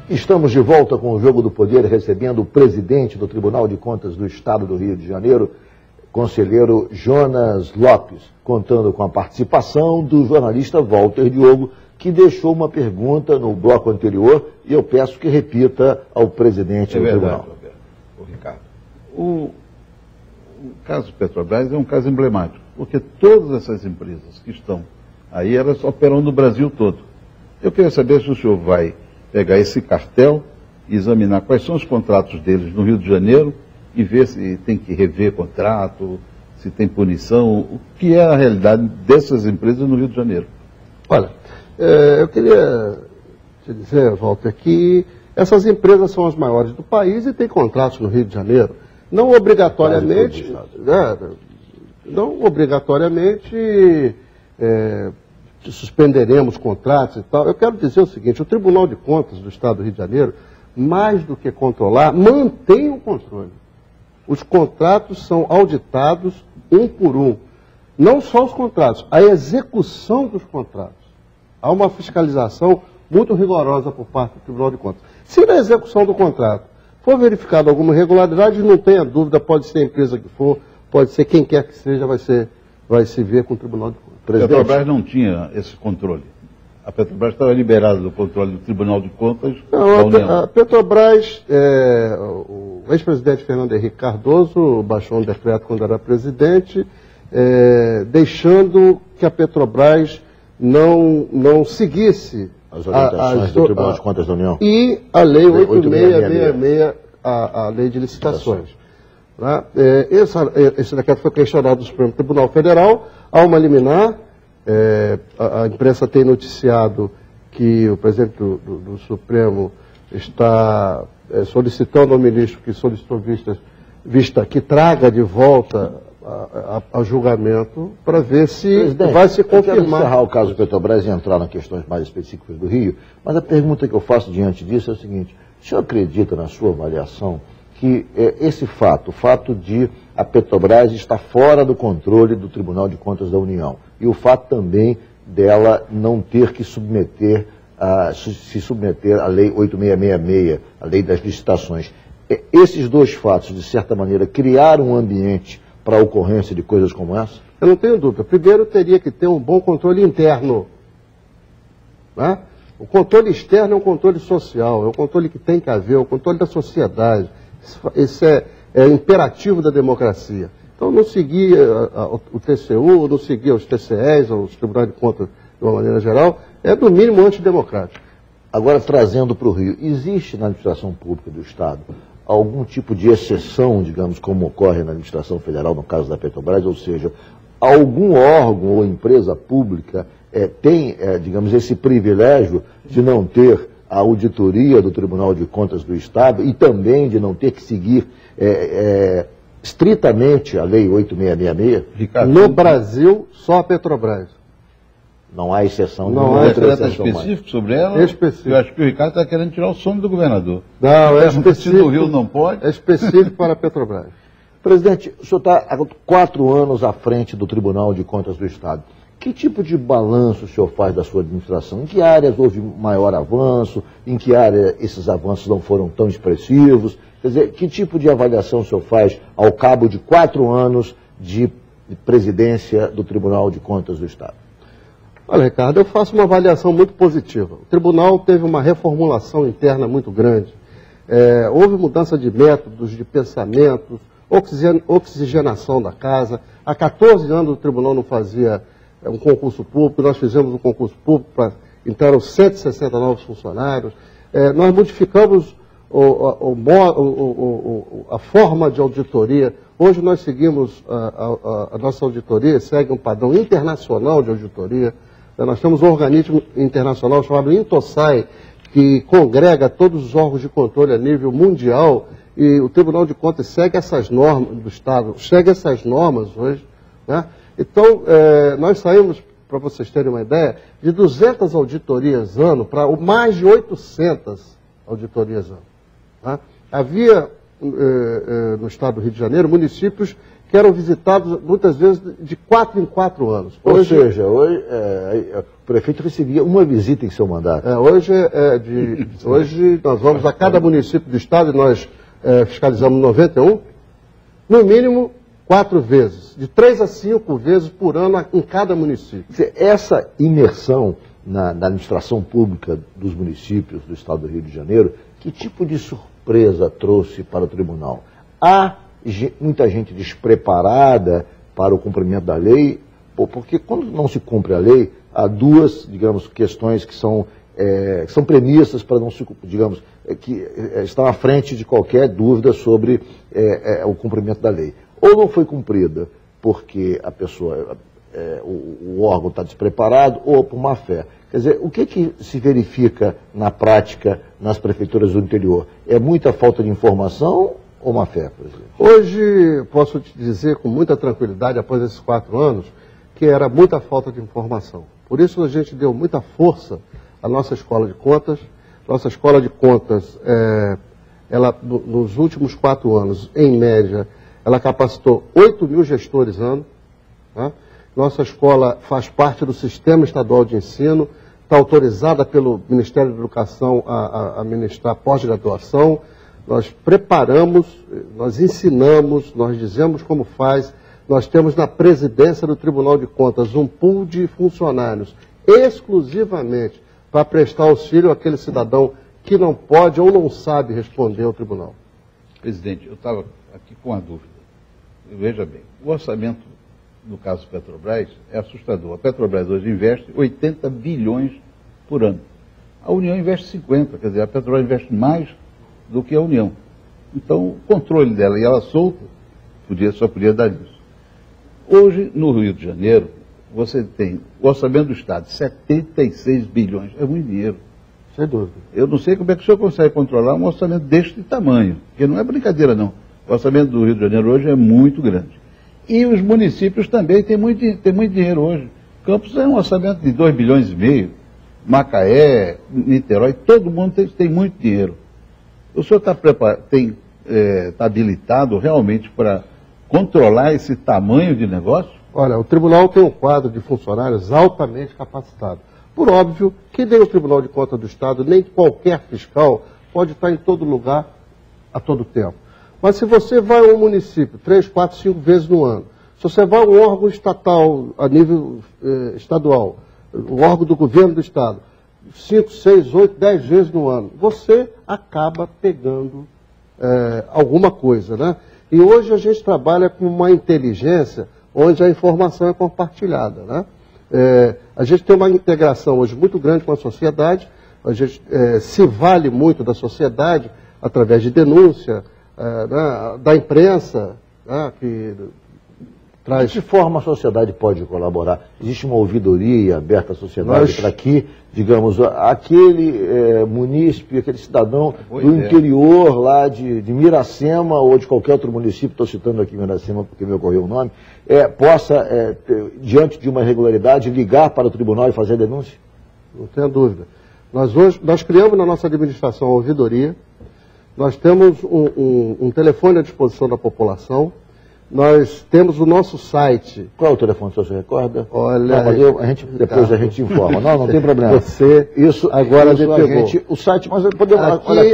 Estamos de volta com o Jogo do Poder, recebendo o presidente do Tribunal de Contas do Estado do Rio de Janeiro, conselheiro Jonas Lopes, contando com a participação do jornalista Walter Diogo, que deixou uma pergunta no bloco anterior e eu peço que repita ao presidente do Tribunal. Roberto. Ricardo, o caso Petrobras é um caso emblemático, porque todas essas empresas que estão aí, elas operam no Brasil todo. Eu queria saber se o senhor vai pegar esse cartel e examinar quais são os contratos deles no Rio de Janeiro e ver se tem que rever contrato, se tem punição, o que é a realidade dessas empresas no Rio de Janeiro. Olha, eu queria te dizer, Walter, que essas empresas são as maiores do país e têm contratos no Rio de Janeiro. Não obrigatoriamente, suspenderemos contratos e tal. Eu quero dizer o seguinte, o Tribunal de Contas do Estado do Rio de Janeiro, mais do que controlar, mantém o controle. Os contratos são auditados um por um. Não só os contratos, a execução dos contratos. Há uma fiscalização muito rigorosa por parte do Tribunal de Contas. Se na execução do contrato for verificada alguma irregularidade, não tenha dúvida, pode ser a empresa que for, pode ser quem quer que seja, vai se ver com o Tribunal de Contas. A Petrobras não tinha esse controle. A Petrobras estava liberada do controle do Tribunal de Contas da União. A Petrobras, o ex-presidente Fernando Henrique Cardoso baixou um decreto quando era presidente, deixando que a Petrobras não seguisse as orientações do Tribunal de Contas da União. E a Lei 8666, a Lei de Licitações. Né? Esse decreto foi questionado no Supremo Tribunal Federal, há uma liminar, a imprensa tem noticiado que o presidente do Supremo está solicitando ao ministro que solicitou vista que traga de volta a julgamento para ver se vai se confirmar. Eu quero encerrar o caso Petrobras e entrar nas questões mais específicas do Rio, mas a pergunta que eu faço diante disso é o seguinte: o senhor acredita, na sua avaliação, que esse fato, o fato de a Petrobras estar fora do controle do Tribunal de Contas da União e o fato também dela não ter que se submeter à Lei 8666, a Lei das Licitações, esses dois fatos, de certa maneira, criaram um ambiente para a ocorrência de coisas como essa? Eu não tenho dúvida. Primeiro, teria que ter um bom controle interno. Né? O controle externo é um controle social, é um controle que tem que haver, é o controle da sociedade. Isso é imperativo da democracia. Então, não seguir o TCU, não seguir os TCEs, os Tribunais de Contas de uma maneira geral, é no mínimo antidemocrático. Agora, trazendo para o Rio, existe na administração pública do Estado algum tipo de exceção, digamos, como ocorre na administração federal, no caso da Petrobras, ou seja, algum órgão ou empresa pública tem, digamos, esse privilégio de não ter a auditoria do Tribunal de Contas do Estado e também de não ter que seguir estritamente a Lei 8666? Ricardo, no Brasil, só a Petrobras. Não há exceção. Não há decreto específico sobre ela? Específico. Eu acho que o Ricardo está querendo tirar o sono do governador. Não, é específico. No Rio não pode? É específico para a Petrobras. Presidente, o senhor está há 4 anos à frente do Tribunal de Contas do Estado. Que tipo de balanço o senhor faz da sua administração? Em que áreas houve maior avanço? Em que área esses avanços não foram tão expressivos? Quer dizer, que tipo de avaliação o senhor faz ao cabo de 4 anos de presidência do Tribunal de Contas do Estado? Olha, Ricardo, eu faço uma avaliação muito positiva. O tribunal teve uma reformulação interna muito grande. Houve mudança de métodos, de pensamentos, oxigenação da casa. Há 14 anos o tribunal não fazia um concurso público, nós fizemos um concurso público, entraram 160 novos funcionários. Nós modificamos a forma de auditoria. Hoje nós seguimos, a nossa auditoria segue um padrão internacional de auditoria. Nós temos um organismo internacional chamado INTOSAI, que congrega todos os órgãos de controle a nível mundial, e o Tribunal de Contas segue essas normas do Estado, segue essas normas hoje. Né? Então, nós saímos, para vocês terem uma ideia, de 200 auditorias ano para mais de 800 auditorias ano. Tá? Havia, no Estado do Rio de Janeiro, municípios que eram visitados muitas vezes de 4 em 4 anos. Ou seja, hoje, prefeito recebia uma visita em seu mandato. Hoje nós vamos a cada município do estado, e nós fiscalizamos 91, no mínimo 4 vezes, de 3 a 5 vezes por ano em cada município. Essa imersão na administração pública dos municípios do estado do Rio de Janeiro, que tipo de surpresa trouxe para o tribunal? Há muita gente despreparada para o cumprimento da lei, porque quando não se cumpre a lei, há duas, digamos, questões que são premissas para não se, digamos, que estão à frente de qualquer dúvida sobre o cumprimento da lei. Ou não foi cumprida porque a pessoa, o órgão está despreparado, ou por má fé. Quer dizer, o que se verifica na prática nas prefeituras do interior? É muita falta de informação ou má fé, presidente? Hoje, posso te dizer com muita tranquilidade, após esses 4 anos, que era muita falta de informação. Por isso a gente deu muita força à nossa escola de contas. Nossa escola de contas, nos últimos 4 anos, em média, ela capacitou 8 mil gestores ano. Tá? Nossa escola faz parte do Sistema Estadual de Ensino, está autorizada pelo Ministério da Educação a ministrar pós-graduação. Nós preparamos, nós ensinamos, nós dizemos como faz. Nós temos na presidência do Tribunal de Contas um pool de funcionários exclusivamente para prestar auxílio àquele cidadão que não pode ou não sabe responder ao tribunal. Presidente, eu estava aqui com uma dúvida. Veja bem, o orçamento do caso Petrobras é assustador. A Petrobras hoje investe 80 bilhões por ano. A União investe 50, quer dizer, a Petrobras investe mais do que a União. Então, o controle dela e ela solta, só podia dar isso. Hoje, no Rio de Janeiro, você tem o orçamento do Estado, 76 bilhões. É muito dinheiro. Sem dúvida. Eu não sei como é que o senhor consegue controlar um orçamento deste tamanho, porque não é brincadeira, não. O orçamento do Rio de Janeiro hoje é muito grande. E os municípios também têm muito dinheiro hoje. Campos é um orçamento de 2 bilhões e meio. Macaé, Niterói, todo mundo tem muito dinheiro. O senhor está habilitado realmente para controlar esse tamanho de negócio? Olha, o tribunal tem um quadro de funcionários altamente capacitado. Por óbvio que nem o Tribunal de Contas do Estado, nem qualquer fiscal pode estar em todo lugar a todo tempo. Mas se você vai a um município 3, 4, 5 vezes no ano, se você vai a um órgão estatal a nível estadual, o órgão do governo do Estado, 5, 6, 8, 10 vezes no ano, você acaba pegando alguma coisa, né? E hoje a gente trabalha com uma inteligência onde a informação é compartilhada, né? A gente tem uma integração hoje muito grande com a sociedade, a gente se vale muito da sociedade através de denúncia, da imprensa, né, que traz... De que forma a sociedade pode colaborar? Existe uma ouvidoria aberta à sociedade para que, digamos, aquele munícipe, aquele cidadão do interior lá de Miracema ou de qualquer outro município, estou citando aqui Miracema porque me ocorreu o nome, possa, diante de uma irregularidade, ligar para o tribunal e fazer a denúncia? Não tenha dúvida. Nós criamos na nossa administração a ouvidoria, nós temos um telefone à disposição da população, nós temos o nosso site. Qual é o telefone, se você recorda? Olha, depois a gente informa. Não tem problema. Isso agora me pegou. O site, mas podemos...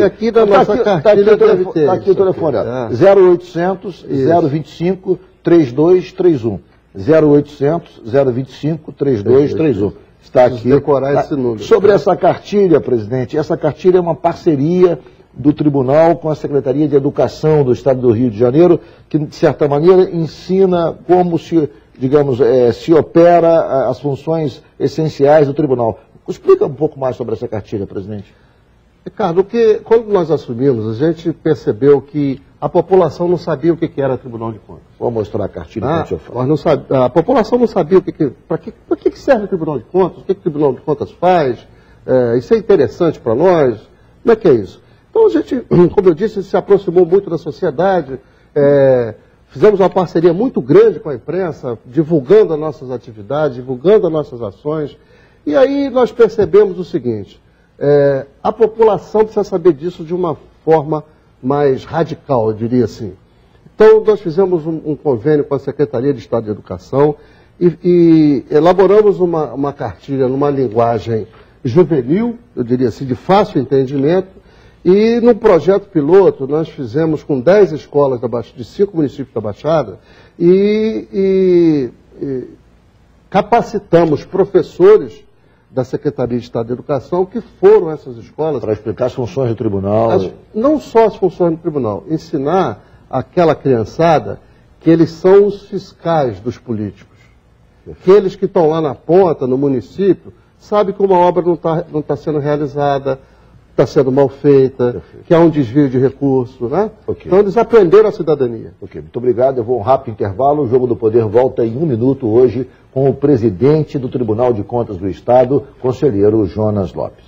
Aqui na nossa cartilha deve ter. Está aqui o telefone, 0800 025 3231. 0800 025 3231. Está aqui. Decorar esse número. Sobre essa cartilha, presidente, essa cartilha é uma parceria do Tribunal com a Secretaria de Educação do Estado do Rio de Janeiro, que, de certa maneira, ensina como se, digamos, se opera as funções essenciais do Tribunal. Explica um pouco mais sobre essa cartilha, presidente. Ricardo, quando nós assumimos, a gente percebeu que a população não sabia o que era Tribunal de Contas. Vou mostrar a cartilha que o senhor fala. A população não sabia para que serve o Tribunal de Contas, o que o Tribunal de Contas faz, isso é interessante para nós, como é que é isso? Então a gente, como eu disse, se aproximou muito da sociedade, fizemos uma parceria muito grande com a imprensa, divulgando as nossas atividades, divulgando as nossas ações, e aí nós percebemos o seguinte, a população precisa saber disso de uma forma mais radical, eu diria assim. Então nós fizemos um convênio com a Secretaria de Estado de Educação, e elaboramos uma cartilha numa linguagem juvenil, eu diria assim, de fácil entendimento, e no projeto piloto nós fizemos com 10 escolas de 5 municípios da Baixada e capacitamos professores da Secretaria de Estado de Educação que foram a essas escolas. Para explicar as funções do tribunal. Não só as funções do tribunal, ensinar aquela criançada que eles são os fiscais dos políticos. Aqueles que estão lá na ponta, no município, sabem que uma obra não tá sendo realizada, está sendo mal feita, que há um desvio de recursos, né? Okay. Então eles aprenderam a cidadania. Ok, muito obrigado. Eu vou a um rápido intervalo. O Jogo do Poder volta em 1 minuto hoje com o presidente do Tribunal de Contas do Estado, conselheiro Jonas Lopes.